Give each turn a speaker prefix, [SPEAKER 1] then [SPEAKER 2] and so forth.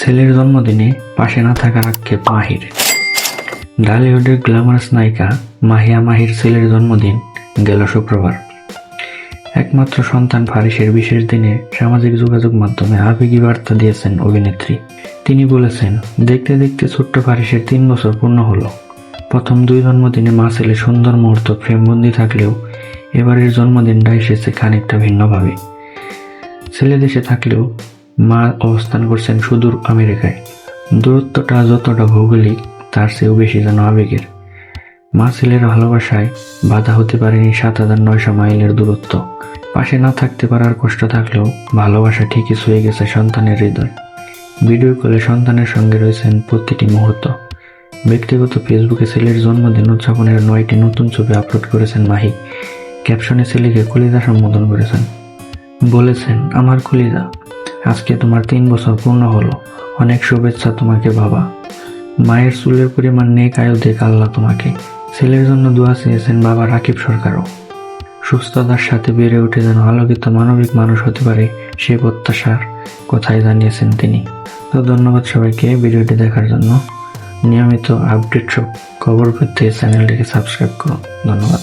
[SPEAKER 1] ছেলের জন্মদিনে পাশে না থাকার আক্ষেপ মাহির। ঢালিউডের গ্ল্যামারাস নায়িকা মাহিয়া মাহির ছেলের জন্মদিন গেল শুক্রবার। একমাত্র সন্তান ফারিসের বিশেষ দিনে সামাজিক যোগাযোগ মাধ্যমে আবেগী বার্তা দিয়েছেন অভিনেত্রী। তিনি বলেছেন, দেখতে দেখতে ছোট্ট ফারিসের 3 বছর পূর্ণ হলো। প্রথম 2 জন্মদিনে মা ছেলে সুন্দর মুহূর্ত ফ্রেমবন্দি থাকলেও এবারের জন্মদিনটা এসেছে খানিকটা ভিন্নভাবে। ছেলে দেশে থাকলেও মা অবস্থান করছেন সুদূর আমেরিকায়। দূরত্বটা যতটা ভৌগোলিক তার চেয়েও বেশি যেন আবেগের। মা ছেলের ভালোবাসায় বাধা হতে পারেনি 7,900 মাইলের দূরত্ব। পাশে না থাকতে পারার কষ্ট থাকলেও ভালোবাসা ঠিকই ছুঁয়ে গেছে সন্তানের হৃদয়। ভিডিও কলে সন্তানের সঙ্গে রয়েছেন প্রতিটি মুহূর্ত। ব্যক্তিগত ফেসবুকে ছেলের জন্মদিন উদযাপনের 9টি নতুন ছবি আপলোড করেছেন মাহি। ক্যাপশনে ছেলেকে কলিজা সম্বোধন করেছেন। বলেছেন, আমার কলিজা, আজকে তোমার 3 বছর পূর্ণ হলো। অনেক শুভেচ্ছা তোমাকে বাবা। মায়ের চুলের পরিমাণ নেক আয়ু দেখ আল্লাহ তোমাকে। ছেলের জন্য দোয়া চেয়েছেন বাবা রাকিব সরকারও। সুস্থতার সাথে বেড়ে উঠে যেন আলোকিত মানবিক মানুষ হতে পারে সে প্রত্যাশার কথাই জানিয়েছেন তিনি। তো ধন্যবাদ সবাইকে ভিডিওটি দেখার জন্য। নিয়মিত আপডেট সব খবর পেতে চ্যানেলটিকে সাবস্ক্রাইব করুন। ধন্যবাদ।